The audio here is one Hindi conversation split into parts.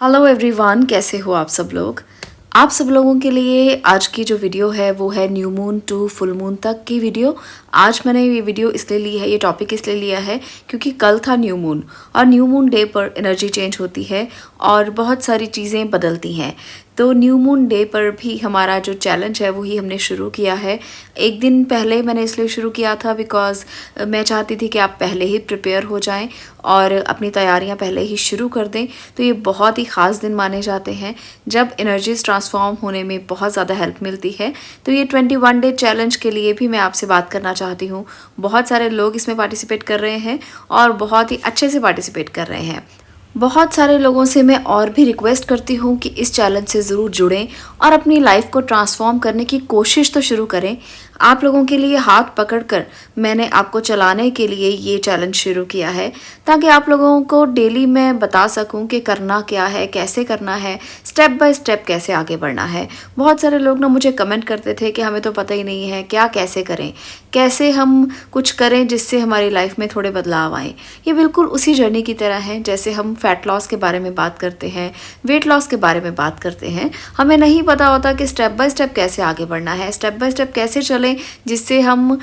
हेलो एवरीवन, कैसे हो आप सब लोग। आप सब लोगों के लिए आज की जो वीडियो है वो है new moon to full moon तक की वीडियो। आज मैंने ये वीडियो इसलिए ली है, ये टॉपिक इसलिए लिया है क्योंकि कल था न्यू मून और न्यू मून डे पर एनर्जी चेंज होती है और बहुत सारी चीज़ें बदलती हैं। तो न्यू मून डे पर भी हमारा जो चैलेंज है वही हमने शुरू किया है। एक दिन पहले मैंने इसलिए शुरू किया था बिकॉज़ मैं चाहती थी कि आप पहले ही प्रिपेयर हो जाएं और अपनी तैयारियां पहले ही शुरू कर दें। तो ये बहुत ही ख़ास दिन माने जाते हैं जब एनर्जीज ट्रांसफॉर्म होने में बहुत ज़्यादा हेल्प मिलती है। तो ये 21 डे चैलेंज के लिए भी मैं आपसे बात करना चाहती हूँ। बहुत सारे लोग इसमें पार्टिसिपेट कर रहे हैं और बहुत ही अच्छे से पार्टिसिपेट कर रहे हैं। बहुत सारे लोगों से मैं और भी रिक्वेस्ट करती हूँ कि इस चैलेंज से ज़रूर जुड़ें और अपनी लाइफ को ट्रांसफॉर्म करने की कोशिश तो शुरू करें। आप लोगों के लिए हाथ पकड़कर मैंने आपको चलाने के लिए ये चैलेंज शुरू किया है ताकि आप लोगों को डेली मैं बता सकूं कि करना क्या है, कैसे करना है, स्टेप बाय स्टेप कैसे आगे बढ़ना है। बहुत सारे लोग ना मुझे कमेंट करते थे कि हमें तो पता ही नहीं है क्या कैसे करें, कैसे हम कुछ करें जिससे हमारी लाइफ में थोड़े बदलाव आएँ। ये बिल्कुल उसी जर्नी की तरह है जैसे हम फैट लॉस के बारे में बात करते हैं, वेट लॉस के बारे में बात करते हैं। हमें नहीं पता होता कि स्टेप बाय स्टेप कैसे आगे बढ़ना है, स्टेप बाय स्टेप कैसे चलें जिससे हम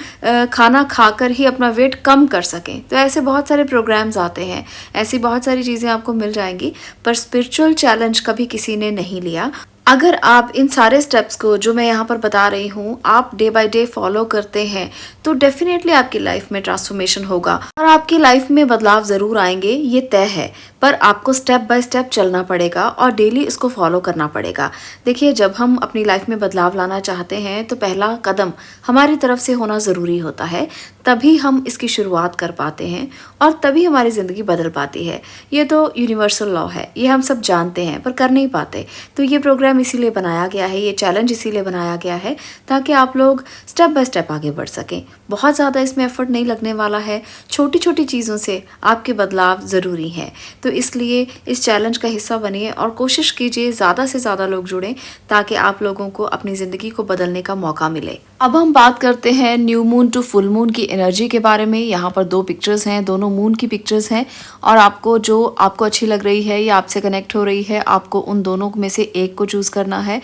खाना खाकर ही अपना वेट कम कर सकें। तो ऐसे बहुत सारे प्रोग्राम्स आते हैं, ऐसी बहुत सारी चीज़ें आपको मिल जाएंगी, पर स्पिरिचुअल चैलेंज कभी किसी ने नहीं लिया। अगर आप इन सारे स्टेप्स को जो मैं यहाँ पर बता रही हूँ आप डे बाय डे फॉलो करते हैं तो डेफिनेटली आपकी लाइफ में ट्रांसफॉर्मेशन होगा और आपकी लाइफ में बदलाव ज़रूर आएंगे, ये तय है। पर आपको स्टेप बाय स्टेप चलना पड़ेगा और डेली इसको फॉलो करना पड़ेगा। देखिए, जब हम अपनी लाइफ में बदलाव लाना चाहते हैं तो पहला कदम हमारी तरफ से होना ज़रूरी होता है, तभी हम इसकी शुरुआत कर पाते हैं और तभी हमारी ज़िंदगी बदल पाती है। ये तो यूनिवर्सल लॉ है, ये हम सब जानते हैं पर कर नहीं पाते। तो ये प्रोग्राम इसीलिए बनाया गया है, ये चैलेंज इसीलिए बनाया गया है ताकि आप लोग स्टेप बाय स्टेप आगे बढ़ सकें। बहुत ज़्यादा इसमें एफर्ट नहीं लगने वाला है, छोटी छोटी चीज़ों से आपके बदलाव ज़रूरी हैं। तो इसलिए इस चैलेंज का हिस्सा बनिए और कोशिश कीजिए ज़्यादा से ज़्यादा लोग जुड़ें ताकि आप लोगों को अपनी ज़िंदगी को बदलने का मौका मिले। अब हम बात करते हैं new moon to full moon की एनर्जी के बारे में। यहाँ पर दो पिक्चर्स हैं, दोनों मून की पिक्चर्स हैं और आपको जो आपको अच्छी लग रही है या आपसे कनेक्ट हो रही है, आपको उन दोनों में से एक को चूज़ करना है।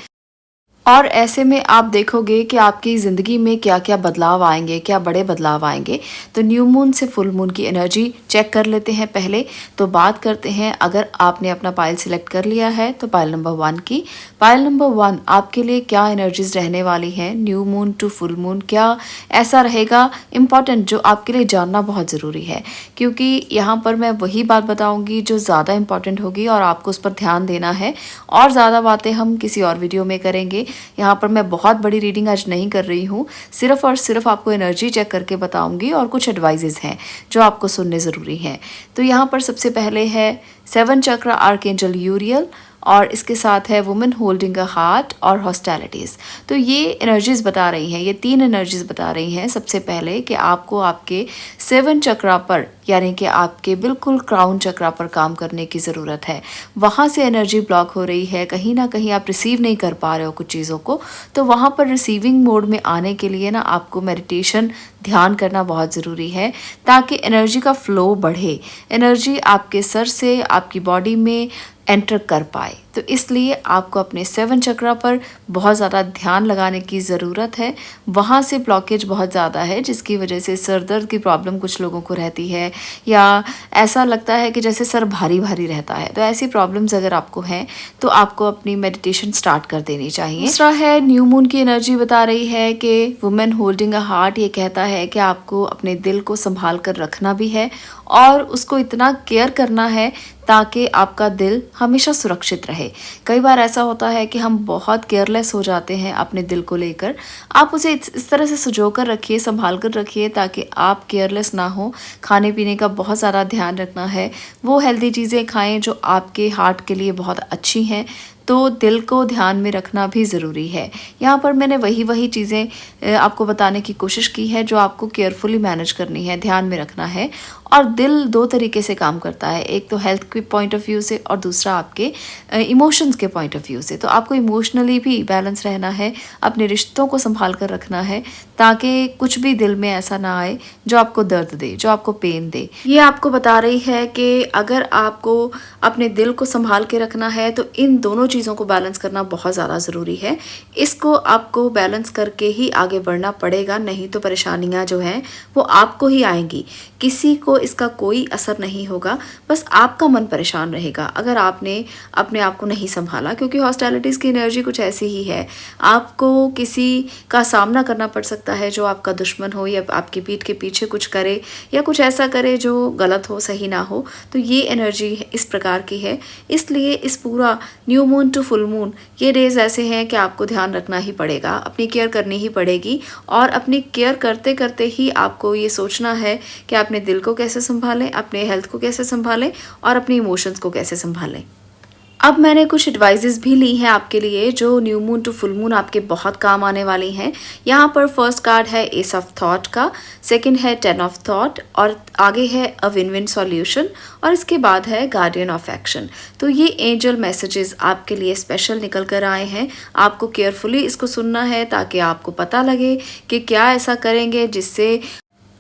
और ऐसे में आप देखोगे कि आपकी ज़िंदगी में क्या क्या बदलाव आएंगे, क्या बड़े बदलाव आएंगे। तो न्यू मून से फुल मून की एनर्जी चेक कर लेते हैं पहले। तो बात करते हैं, अगर आपने अपना पाइल सिलेक्ट कर लिया है तो पाइल नंबर 1 की। पाइल नंबर 1 आपके लिए क्या एनर्जीज रहने वाली हैं new moon to full moon, क्या ऐसा रहेगा इम्पॉर्टेंट जो आपके लिए जानना बहुत ज़रूरी है, क्योंकि यहाँ पर मैं वही बात बताऊँगी जो ज़्यादा इम्पॉर्टेंट होगी और आपको उस पर ध्यान देना है। और ज़्यादा बातें हम किसी और वीडियो में करेंगे। यहाँ पर मैं बहुत बड़ी रीडिंग आज नहीं कर रही हूँ, सिर्फ और सिर्फ आपको एनर्जी चेक करके बताऊंगी और कुछ एडवाइजेज हैं जो आपको सुनने ज़रूरी हैं। तो यहाँ पर सबसे पहले है 7 चक्र आर्कएंजल यूरियल और इसके साथ है वुमेन होल्डिंग अ हार्ट और हॉस्टैलिटीज़। तो ये एनर्जीज बता रही हैं, ये 3 एनर्जीज बता रही हैं सबसे पहले कि आपको आपके 7 चक्रा पर यानी कि आपके बिल्कुल क्राउन चक्रा पर काम करने की ज़रूरत है। वहाँ से एनर्जी ब्लॉक हो रही है, कहीं ना कहीं आप रिसीव नहीं कर पा रहे हो कुछ चीज़ों को। तो वहाँ पर रिसीविंग मोड में आने के लिए ना आपको मेडिटेशन, ध्यान करना बहुत ज़रूरी है ताकि एनर्जी का फ्लो बढ़े, एनर्जी आपके सर से आपकी बॉडी में एंटर कर पाए। तो इसलिए आपको अपने 7 चक्रा पर बहुत ज़्यादा ध्यान लगाने की ज़रूरत है। वहाँ से ब्लॉकेज बहुत ज़्यादा है जिसकी वजह से सर दर्द की प्रॉब्लम कुछ लोगों को रहती है या ऐसा लगता है कि जैसे सर भारी भारी रहता है। तो ऐसी प्रॉब्लम्स अगर आपको हैं तो आपको अपनी मेडिटेशन स्टार्ट कर देनी चाहिए। दूसरा है न्यू मून की एनर्जी बता रही है कि वुमेन होल्डिंग अ हार्ट, ये कहता है कि आपको अपने दिल को संभाल कर रखना भी है और उसको इतना केयर करना है ताकि आपका दिल हमेशा सुरक्षित रहे। कई बार ऐसा होता है कि हम बहुत केयरलेस हो जाते हैं अपने दिल को लेकर। आप उसे इस तरह से संजो कर रखिए, संभाल कर रखिए ताकि आप केयरलेस ना हो। खाने पीने का बहुत ज़्यादा ध्यान रखना है, वो हेल्दी चीज़ें खाएं जो आपके हार्ट के लिए बहुत अच्छी हैं तो दिल को ध्यान में रखना भी ज़रूरी है। यहाँ पर मैंने वही चीज़ें आपको बताने की कोशिश की है जो आपको केयरफुली मैनेज करनी है, ध्यान में रखना है। और दिल दो तरीके से काम करता है, एक तो हेल्थ के पॉइंट ऑफ व्यू से और दूसरा आपके इमोशंस के पॉइंट ऑफ व्यू से। तो आपको इमोशनली भी बैलेंस रहना है, अपने रिश्तों को संभाल कर रखना है, ताकि कुछ भी दिल में ऐसा ना आए जो आपको दर्द दे, जो आपको पेन दे। ये आपको बता रही है कि अगर आपको अपने दिल को संभाल के रखना है तो इन दोनों चीज़ों को बैलेंस करना बहुत ज़्यादा ज़रूरी है। इसको आपको बैलेंस करके ही आगे बढ़ना पड़ेगा, नहीं तो परेशानियाँ जो हैं वो आपको ही आएंगी, किसी को इसका कोई असर नहीं होगा, बस आपका मन परेशान रहेगा अगर आपने अपने आप को नहीं संभाला। क्योंकि हॉस्टिलिटीज़ की एनर्जी कुछ ऐसी ही है, आपको किसी का सामना करना पड़ सकता है जो आपका दुश्मन हो या आपकी पीठ के पीछे कुछ करे या कुछ ऐसा करे जो गलत हो, सही ना हो। तो ये एनर्जी इस प्रकार की है, इसलिए इस पूरा new moon to full moon ये डेज ऐसे हैं कि आपको ध्यान रखना ही पड़ेगा, अपनी केयर करनी ही पड़ेगी। और अपनी केयर करते करते ही आपको ये सोचना है कि अपने दिल को कैसे संभालें, अपने हेल्थ को कैसे संभालें और अपने इमोशंस को कैसे संभालें। अब मैंने कुछ एडवाइजेस भी ली हैं आपके लिए जो new moon to full moon आपके बहुत काम आने वाली हैं। यहाँ पर फर्स्ट कार्ड है एस ऑफ थॉट का, सेकंड है 10 ऑफ थॉट और आगे है अ विन विन सॉल्यूशन और इसके बाद है गार्डियन ऑफ एक्शन। तो ये एंजल मैसेजेस आपके लिए स्पेशल निकल कर आए हैं। आपको केयरफुली इसको सुनना है ताकि आपको पता लगे कि क्या ऐसा करेंगे जिससे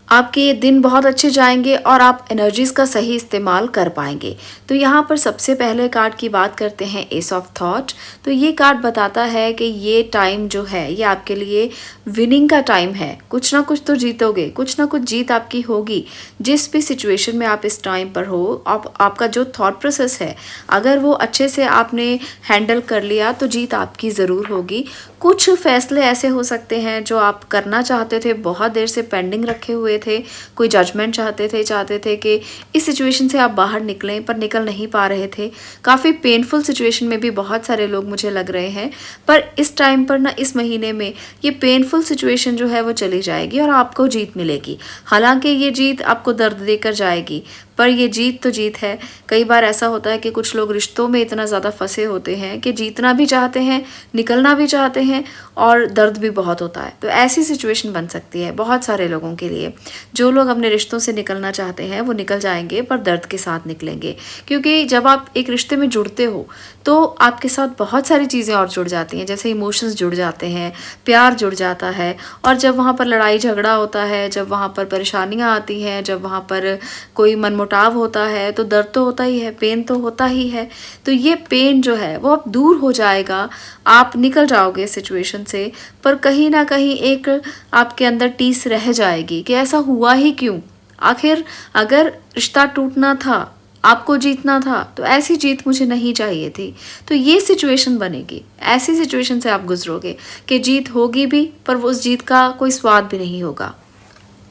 आपके ये दिन बहुत अच्छे जाएंगे और आप एनर्जीज़ का सही इस्तेमाल कर पाएंगे। तो यहाँ पर सबसे पहले कार्ड की बात करते हैं एस ऑफ थॉट। तो ये कार्ड बताता है कि ये टाइम जो है ये आपके लिए विनिंग का टाइम है, कुछ ना कुछ तो जीतोगे, कुछ ना कुछ जीत आपकी होगी। जिस भी सिचुएशन में आप इस टाइम पर हो, आपका जो थॉट प्रोसेस है अगर वो अच्छे से आपने हैंडल कर लिया तो जीत आपकी ज़रूर होगी। कुछ फैसले ऐसे हो सकते हैं जो आप करना चाहते थे, बहुत देर से पेंडिंग रखे हुए थे, कोई जजमेंट चाहते थे कि इस सिचुएशन से आप बाहर निकलें पर निकल नहीं पा रहे थे। काफ़ी पेनफुल सिचुएशन में भी बहुत सारे लोग मुझे लग रहे हैं, पर इस टाइम पर ना, इस महीने में ये पेनफुल सिचुएशन जो है वो चली जाएगी और आपको जीत मिलेगी। हालांकि ये जीत आपको दर्द देकर जाएगी पर ये जीत तो जीत है। कई बार ऐसा होता है कि कुछ लोग रिश्तों में इतना ज़्यादा फंसे होते हैं कि जीतना भी चाहते हैं, निकलना भी चाहते हैं और दर्द भी बहुत होता है। तो ऐसी सिचुएशन बन सकती है बहुत सारे लोगों के लिए। जो लोग अपने रिश्तों से निकलना चाहते हैं वो निकल जाएंगे पर दर्द के साथ निकलेंगे, क्योंकि जब आप एक रिश्ते में जुड़ते हो तो आपके साथ बहुत सारी चीज़ें और जुड़ जाती हैं, जैसे इमोशंस जुड़ जाते हैं, प्यार जुड़ जाता है। और जब वहाँ पर लड़ाई झगड़ा होता है, जब वहाँ पर परेशानियाँ आती हैं, जब वहाँ पर कोई मनमुटाव होता है तो दर्द तो होता ही है, पेन तो होता ही है। तो ये पेन जो है वो अब दूर हो जाएगा, आप निकल जाओगे सिचुएशन से, पर कहीं ना कहीं एक आपके अंदर टीस रह जाएगी कि ऐसा हुआ ही क्यों। आखिर अगर रिश्ता टूटना था, आपको जीतना था, तो ऐसी जीत मुझे नहीं चाहिए थी। तो ये सिचुएशन बनेगी, ऐसी सिचुएशन से आप गुजरोगे कि जीत होगी भी पर वो उस जीत का कोई स्वाद भी नहीं होगा।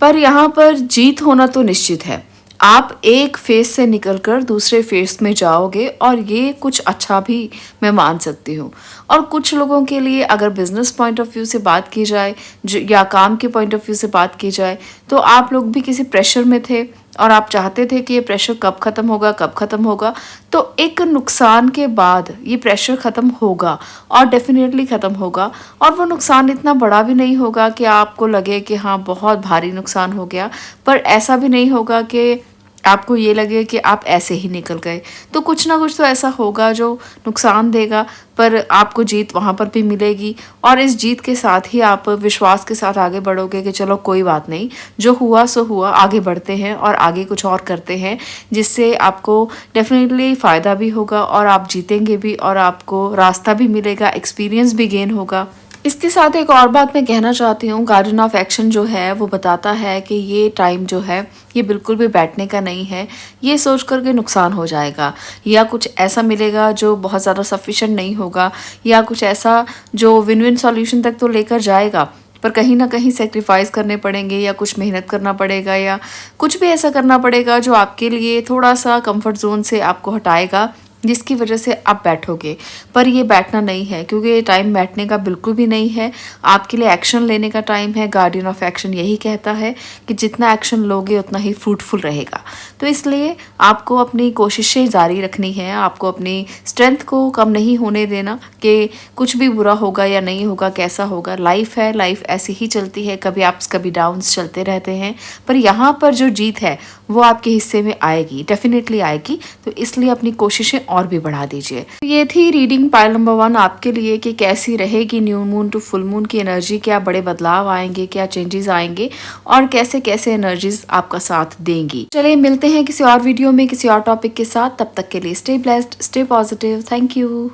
पर यहाँ पर जीत होना तो निश्चित है। आप एक फेज से निकलकर दूसरे फेज में जाओगे और ये कुछ अच्छा भी मैं मान सकती हूँ। और कुछ लोगों के लिए अगर बिजनेस पॉइंट ऑफ व्यू से बात की जाए या काम के पॉइंट ऑफ व्यू से बात की जाए तो आप लोग भी किसी प्रेशर में थे और आप चाहते थे कि ये प्रेशर कब ख़त्म होगा, कब ख़त्म होगा। तो एक नुकसान के बाद ये प्रेशर ख़त्म होगा और डेफिनेटली ख़त्म होगा। और वो नुकसान इतना बड़ा भी नहीं होगा कि आपको लगे कि हाँ बहुत भारी नुकसान हो गया, पर ऐसा भी नहीं होगा कि आपको ये लगे कि आप ऐसे ही निकल गए। तो कुछ ना कुछ तो ऐसा होगा जो नुकसान देगा, पर आपको जीत वहाँ पर भी मिलेगी। और इस जीत के साथ ही आप विश्वास के साथ आगे बढ़ोगे कि चलो कोई बात नहीं, जो हुआ सो हुआ, आगे बढ़ते हैं और आगे कुछ और करते हैं जिससे आपको डेफिनेटली फ़ायदा भी होगा और आप जीतेंगे भी और आपको रास्ता भी मिलेगा, एक्सपीरियंस भी गेन होगा। इसके साथ एक और बात मैं कहना चाहती हूँ, गार्डियन ऑफ एक्शन जो है वो बताता है कि ये टाइम जो है ये बिल्कुल भी बैठने का नहीं है। ये सोच कर के नुकसान हो जाएगा या कुछ ऐसा मिलेगा जो बहुत ज़्यादा सफिशिएंट नहीं होगा या कुछ ऐसा जो विन विन सॉल्यूशन तक तो लेकर जाएगा, पर कहीं ना कहीं सेक्रीफाइस करने पड़ेंगे या कुछ मेहनत करना पड़ेगा या कुछ भी ऐसा करना पड़ेगा जो आपके लिए थोड़ा सा कंफर्ट जोन से आपको हटाएगा जिसकी वजह से आप बैठोगे। पर ये बैठना नहीं है, क्योंकि ये टाइम बैठने का बिल्कुल भी नहीं है। आपके लिए एक्शन लेने का टाइम है। गार्डियन ऑफ एक्शन यही कहता है कि जितना एक्शन लोगे उतना ही फ्रूटफुल रहेगा। तो इसलिए आपको अपनी कोशिशें जारी रखनी है, आपको अपनी स्ट्रेंथ को कम नहीं होने देना कि कुछ भी बुरा होगा या नहीं होगा, कैसा होगा। लाइफ है, लाइफ ऐसी ही चलती है, कभी अप्स कभी डाउन्स चलते रहते हैं। पर यहाँ पर जो जीत है वो आपके हिस्से में आएगी, डेफिनेटली आएगी। तो इसलिए अपनी कोशिशें और भी बढ़ा दीजिए। ये थी रीडिंग पाइल नंबर 1 आपके लिए कि कैसी रहेगी new moon to full moon की एनर्जी, क्या बड़े बदलाव आएंगे, क्या चेंजेस आएंगे और कैसे कैसे एनर्जीज आपका साथ देंगी। चलिए मिलते हैं किसी और वीडियो में किसी और टॉपिक के साथ। तब तक के लिए stay blessed, stay positive. Thank you.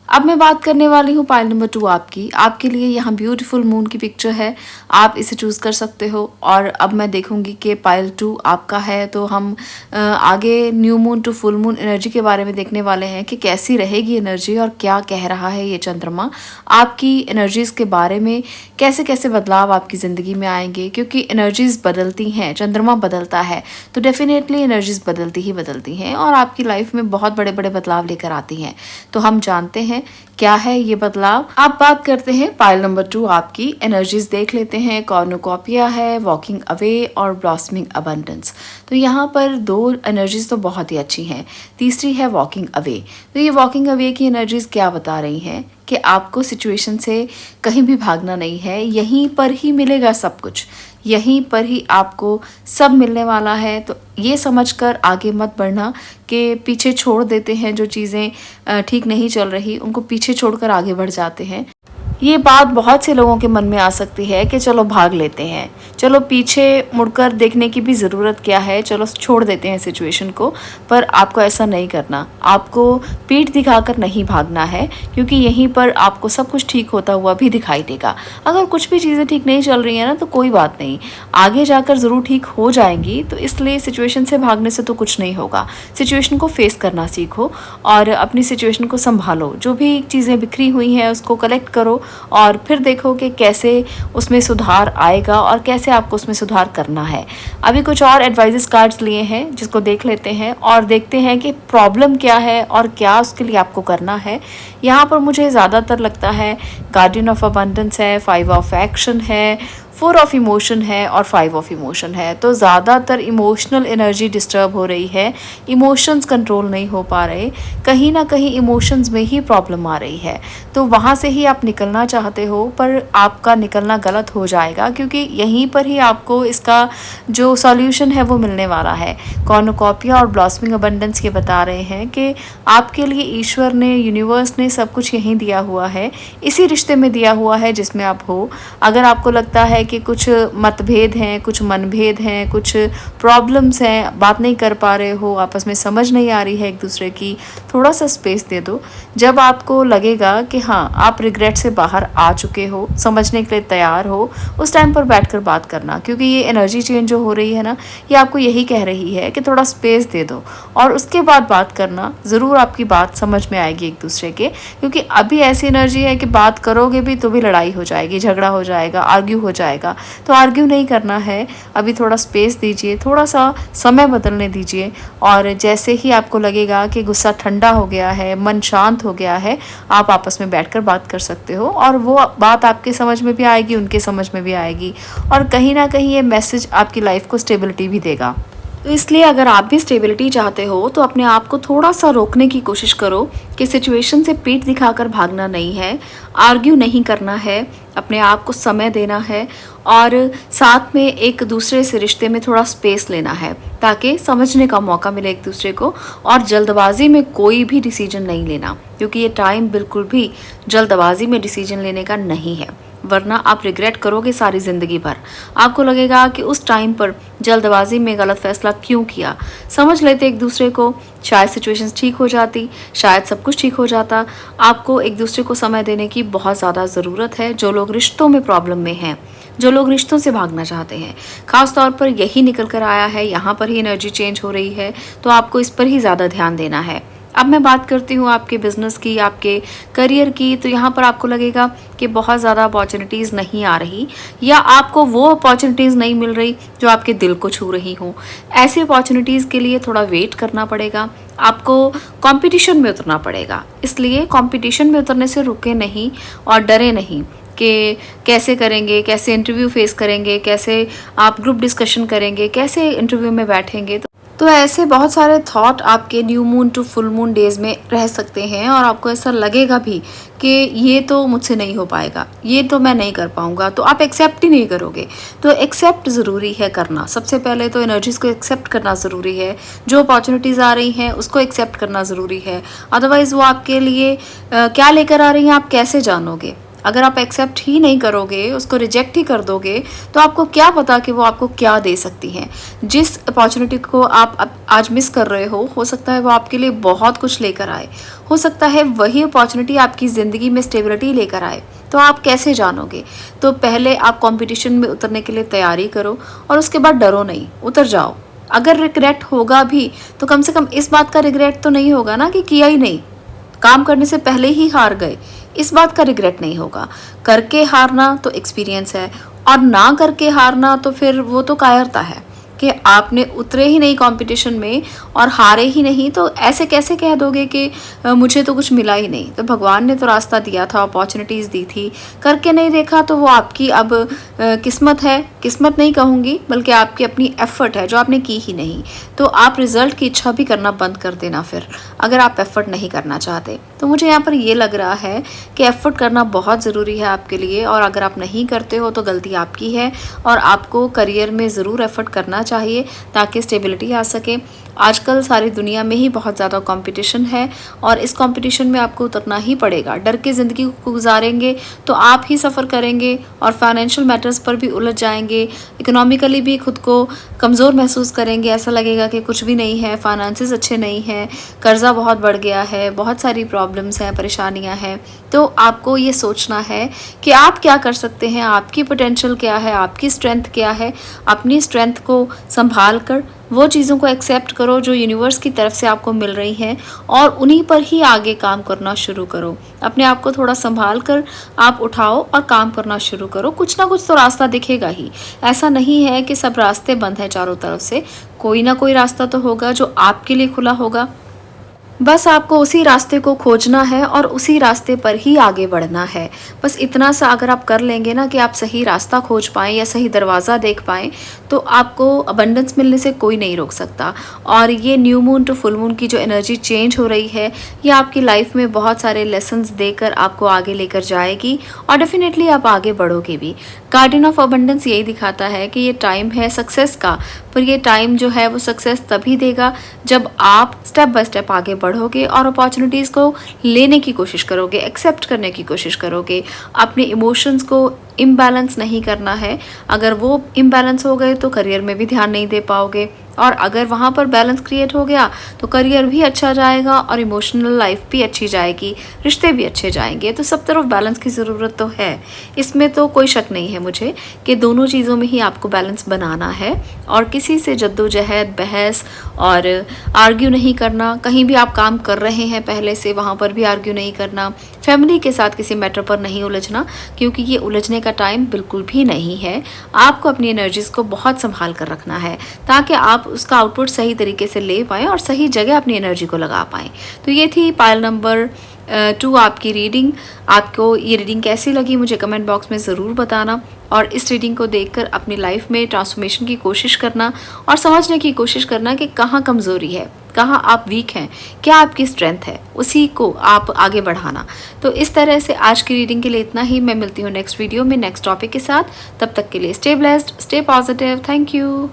अब मैं बात करने वाली हूँ पाइल नंबर 2 आपके लिए यहाँ ब्यूटीफुल मून की पिक्चर है, आप इसे चूज़ कर सकते हो। और अब मैं देखूंगी कि पाइल 2 आपका है, तो हम आगे new moon to full moon energy के बारे में देखने वाले हैं कि कैसी रहेगी एनर्जी और क्या कह रहा है ये चंद्रमा आपकी एनर्जीज़ के बारे में, कैसे कैसे बदलाव आपकी ज़िंदगी में आएंगे। क्योंकि एनर्जीज़ बदलती हैं, चंद्रमा बदलता है तो डेफिनेटली एनर्जीज़ बदलती ही बदलती हैं और आपकी लाइफ में बहुत बड़े बड़े बदलाव लेकर आती हैं। तो हम जानते हैं क्या है ये बदलाव। आप बात करते हैं पाइल नंबर 2 आपकी एनर्जीज देख लेते हैं। कॉर्नुकॉपिया है, वॉकिंग अवे और ब्लॉसमिंग अबंडेंस। तो यहाँ पर 2 एनर्जीज तो बहुत ही अच्छी हैं, तीसरी है वॉकिंग अवे। तो ये वॉकिंग अवे की एनर्जीज क्या बता रही हैं कि आपको सिचुएशन से कहीं भी भागना नहीं है, यहीं पर ही मिलेगा सब कुछ, यहीं पर ही आपको सब मिलने वाला है। तो ये समझकर आगे मत बढ़ना कि पीछे छोड़ देते हैं, जो चीज़ें ठीक नहीं चल रही उनको पीछे छोड़कर आगे बढ़ जाते हैं। ये बात बहुत से लोगों के मन में आ सकती है कि चलो भाग लेते हैं, चलो पीछे मुड़कर देखने की भी ज़रूरत क्या है, चलो छोड़ देते हैं सिचुएशन को। पर आपको ऐसा नहीं करना, आपको पीठ दिखाकर नहीं भागना है, क्योंकि यहीं पर आपको सब कुछ ठीक होता हुआ भी दिखाई देगा। अगर कुछ भी चीज़ें ठीक नहीं चल रही हैं ना तो कोई बात नहीं, आगे जाकर ज़रूर ठीक हो जाएंगी। तो इसलिए सिचुएशन से भागने से तो कुछ नहीं होगा, सिचुएशन को फेस करना सीखो और अपनी सिचुएशन को संभालो। जो भी चीज़ें बिखरी हुई हैं उसको कलेक्ट करो और फिर देखो कि कैसे उसमें सुधार आएगा और कैसे आपको उसमें सुधार करना है। अभी कुछ और एडवाइजेस कार्ड्स लिए हैं जिसको देख लेते हैं और देखते हैं कि प्रॉब्लम क्या है और क्या उसके लिए आपको करना है। यहाँ पर मुझे ज़्यादातर लगता है गार्डियन ऑफ अबंडेंस है, 5 ऑफ एक्शन है, 4 ऑफ इमोशन है और 5 ऑफ इमोशन है। तो ज़्यादातर इमोशनल एनर्जी डिस्टर्ब हो रही है, इमोशंस कंट्रोल नहीं हो पा रहे, कहीं ना कहीं इमोशंस में ही प्रॉब्लम आ रही है। तो वहाँ से ही आप निकलना चाहते हो पर आपका निकलना गलत हो जाएगा, क्योंकि यहीं पर ही आपको इसका जो सॉल्यूशन है वो मिलने वाला है। कॉर्नुकॉपिया और ब्लॉसमिंग अबंडेंस ये बता रहे हैं कि आपके लिए ईश्वर ने, यूनिवर्स ने सब कुछ यहीं दिया हुआ है, इसी रिश्ते में दिया हुआ है जिसमें आप हो। अगर आपको लगता है कि कुछ मतभेद हैं, कुछ मनभेद हैं, कुछ प्रॉब्लम्स हैं, बात नहीं कर पा रहे हो, आपस में समझ नहीं आ रही है एक दूसरे की, थोड़ा सा स्पेस दे दो। जब आपको लगेगा कि हाँ आप रिग्रेट से बाहर आ चुके हो, समझने के लिए तैयार हो, उस टाइम पर बैठकर बात करना। क्योंकि ये एनर्जी चेंज जो हो रही है ना, ये आपको यही कह रही है कि थोड़ा स्पेस दे दो और उसके बाद बात करना। ज़रूर आपकी बात समझ में आएगी एक दूसरे के, क्योंकि अभी ऐसी एनर्जी है कि बात करोगे भी तो भी लड़ाई हो जाएगी, झगड़ा हो जाएगा, आर्ग्यू हो जाएगा। तो आर्ग्यू नहीं करना है, अभी थोड़ा स्पेस दीजिए, थोड़ा सा समय बदलने दीजिए। और जैसे ही आपको लगेगा कि गुस्सा ठंडा हो गया है, मन शांत हो गया है, आप आपस में बैठकर बात कर सकते हो और वो बात आपके समझ में भी आएगी, उनके समझ में भी आएगी और कहीं ना कहीं ये मैसेज आपकी लाइफ को स्टेबिलिटी भी देगा। तो इसलिए अगर आप भी स्टेबिलिटी चाहते हो तो अपने आप को थोड़ा सा रोकने की कोशिश करो कि सिचुएशन से पीठ दिखाकर भागना नहीं है, आर्ग्यू नहीं करना है, अपने आप को समय देना है और साथ में एक दूसरे से रिश्ते में थोड़ा स्पेस लेना है ताकि समझने का मौका मिले एक दूसरे को। और जल्दबाजी में कोई भी डिसीजन नहीं लेना, क्योंकि ये टाइम बिल्कुल भी जल्दबाजी में डिसीजन लेने का नहीं है, वरना आप रिग्रेट करोगे सारी ज़िंदगी भर। आपको लगेगा कि उस टाइम पर जल्दबाजी में गलत फैसला क्यों किया। समझ लेते एक दूसरे को, शायद सिचुएशंस ठीक हो जाती, शायद सब कुछ ठीक हो जाता। आपको एक दूसरे को समय देने की बहुत ज़्यादा ज़रूरत है। जो लोग रिश्तों में प्रॉब्लम में हैं, जो लोग रिश्तों से भागना चाहते हैं, खास तौर पर यही निकल कर आया है, यहाँ पर ही एनर्जी चेंज हो रही है, तो आपको इस पर ही ज़्यादा ध्यान देना है। अब मैं बात करती हूँ आपके बिजनेस की, आपके करियर की, तो यहाँ पर आपको लगेगा कि बहुत ज़्यादा अपॉर्चुनिटीज़ नहीं आ रही या आपको वो अपॉर्चुनिटीज़ नहीं मिल रही जो आपके दिल को छू रही हों। ऐसी अपॉर्चुनिटीज़ के लिए थोड़ा वेट करना पड़ेगा, आपको कंपटीशन में उतरना पड़ेगा। इसलिए कंपटीशन में उतरने से रुके नहीं और डरे नहीं कि कैसे करेंगे, कैसे इंटरव्यू फेस करेंगे, कैसे आप ग्रुप डिस्कशन करेंगे, कैसे इंटरव्यू में बैठेंगे। तो ऐसे बहुत सारे थॉट आपके new moon to full moon days में रह सकते हैं और आपको ऐसा लगेगा भी कि ये तो मुझसे नहीं हो पाएगा, ये तो मैं नहीं कर पाऊंगा, तो आप एक्सेप्ट ही नहीं करोगे। तो एक्सेप्ट ज़रूरी है करना। सबसे पहले तो एनर्जीज़ को एक्सेप्ट करना ज़रूरी है, जो अपॉर्चुनिटीज़ आ रही हैं उसको एक्सेप्ट करना ज़रूरी है। अदरवाइज़ वो आपके लिए क्या लेकर आ रही हैं आप कैसे जानोगे। अगर आप एक्सेप्ट ही नहीं करोगे, उसको रिजेक्ट ही कर दोगे, तो आपको क्या पता कि वो आपको क्या दे सकती हैं। जिस अपॉर्चुनिटी को आप आज मिस कर रहे हो सकता है वो आपके लिए बहुत कुछ लेकर आए। हो सकता है वही अपॉर्चुनिटी आपकी ज़िंदगी में स्टेबिलिटी लेकर आए। तो आप कैसे जानोगे। तो पहले आप कंपटीशन में उतरने के लिए तैयारी करो और उसके बाद डरो नहीं, उतर जाओ। अगर रिग्रेट होगा भी तो कम से कम इस बात का रिग्रेट तो नहीं होगा ना कि किया ही नहीं, काम करने से पहले ही हार गए, इस बात का रिग्रेट नहीं होगा। करके हारना तो एक्सपीरियंस है और ना करके हारना तो फिर वो तो कायरता है कि आपने उतरे ही नहीं कंपटीशन में और हारे ही नहीं। तो ऐसे कैसे कह दोगे कि मुझे तो कुछ मिला ही नहीं। तो भगवान ने तो रास्ता दिया था, अपॉर्चुनिटीज़ दी थी, करके नहीं देखा तो वो आपकी अब किस्मत है। किस्मत नहीं कहूँगी बल्कि आपकी अपनी एफर्ट है जो आपने की ही नहीं। तो आप रिजल्ट की इच्छा भी करना बंद कर देना फिर, अगर आप एफर्ट नहीं करना चाहते। तो मुझे यहाँ पर ये लग रहा है कि एफर्ट करना बहुत ज़रूरी है आपके लिए, और अगर आप नहीं करते हो तो गलती आपकी है और आपको करियर में ज़रूर एफर्ट करना चाहिए ताकि स्टेबिलिटी आ सके। आजकल सारी दुनिया में ही बहुत ज़्यादा कंपटीशन है और इस कंपटीशन में आपको उतरना ही पड़ेगा। डर के ज़िंदगी को गुजारेंगे तो आप ही सफ़र करेंगे और फाइनेंशियल मैटर्स पर भी उलझ जाएंगे, इकोनॉमिकली भी खुद को कमज़ोर महसूस करेंगे। ऐसा लगेगा कि कुछ भी नहीं है, फाइनेंसेस अच्छे नहीं हैं, कर्ज़ा बहुत बढ़ गया है, बहुत सारी प्रॉब्लम्स हैं, परेशानियां हैं। तो आपको ये सोचना है कि आप क्या कर सकते हैं, आपकी पोटेंशियल क्या है, आपकी स्ट्रेंथ क्या है। अपनी स्ट्रेंथ को संभाल कर वो चीज़ों को एक्सेप्ट करो जो यूनिवर्स की तरफ से आपको मिल रही हैं और उन्हीं पर ही आगे काम करना शुरू करो। अपने आप को थोड़ा संभाल कर आप उठाओ और काम करना शुरू करो। कुछ ना कुछ तो रास्ता दिखेगा ही। ऐसा नहीं है कि सब रास्ते बंद हैं चारों तरफ से, कोई ना कोई रास्ता तो होगा जो आपके लिए खुला होगा। बस आपको उसी रास्ते को खोजना है और उसी रास्ते पर ही आगे बढ़ना है। बस इतना सा अगर आप कर लेंगे ना कि आप सही रास्ता खोज पाएँ या सही दरवाज़ा देख पाएँ, तो आपको अबंडेंस मिलने से कोई नहीं रोक सकता। और ये new moon to full moon की जो एनर्जी चेंज हो रही है, ये आपकी लाइफ में बहुत सारे लेसन्स देकर आपको आगे लेकर जाएगी और डेफिनेटली आप आगे बढ़ोगे भी। गार्डियन ऑफ अबंडेंस यही दिखाता है कि ये टाइम है सक्सेस का, पर ये टाइम जो है वो सक्सेस तभी देगा जब आप स्टेप बाय स्टेप आगे बढ़ोगे और अपॉर्चुनिटीज़ को लेने की कोशिश करोगे, एक्सेप्ट करने की कोशिश करोगे। अपने इमोशंस को इम्बैलेंस नहीं करना है। अगर वो इम्बैलेंस हो गए तो करियर में भी ध्यान नहीं दे पाओगे, और अगर वहाँ पर बैलेंस क्रिएट हो गया तो करियर भी अच्छा जाएगा और इमोशनल लाइफ भी अच्छी जाएगी, रिश्ते भी अच्छे जाएंगे। तो सब तरफ बैलेंस की ज़रूरत तो है, इसमें तो कोई शक नहीं है मुझे कि दोनों चीज़ों में ही आपको बैलेंस बनाना है। और किसी से जद्दोजहद, बहस और आर्ग्यू नहीं करना। कहीं भी आप काम कर रहे हैं पहले से, वहाँ पर भी आर्ग्यू नहीं करना। फैमिली के साथ किसी मैटर पर नहीं उलझना, क्योंकि ये उलझने का टाइम बिल्कुल भी नहीं है। आपको अपनी एनर्जीज़ को बहुत संभाल कर रखना है ताकि आप उसका आउटपुट सही तरीके से ले पाएँ और सही जगह अपनी एनर्जी को लगा पाएँ। तो ये थी पायल नंबर 2 आपकी रीडिंग। आपको ये रीडिंग कैसी लगी मुझे कमेंट बॉक्स में ज़रूर बताना, और इस रीडिंग को देखकर अपनी लाइफ में ट्रांसफॉर्मेशन की कोशिश करना और समझने की कोशिश करना कि कहाँ कमज़ोरी है, कहाँ आप वीक हैं, क्या आपकी स्ट्रेंथ है, उसी को आप आगे बढ़ाना। तो इस तरह से आज की रीडिंग के लिए इतना ही। मैं मिलती हूँ नेक्स्ट वीडियो में नेक्स्ट टॉपिक के साथ। तब तक के लिए stay blessed, stay positive. Thank you.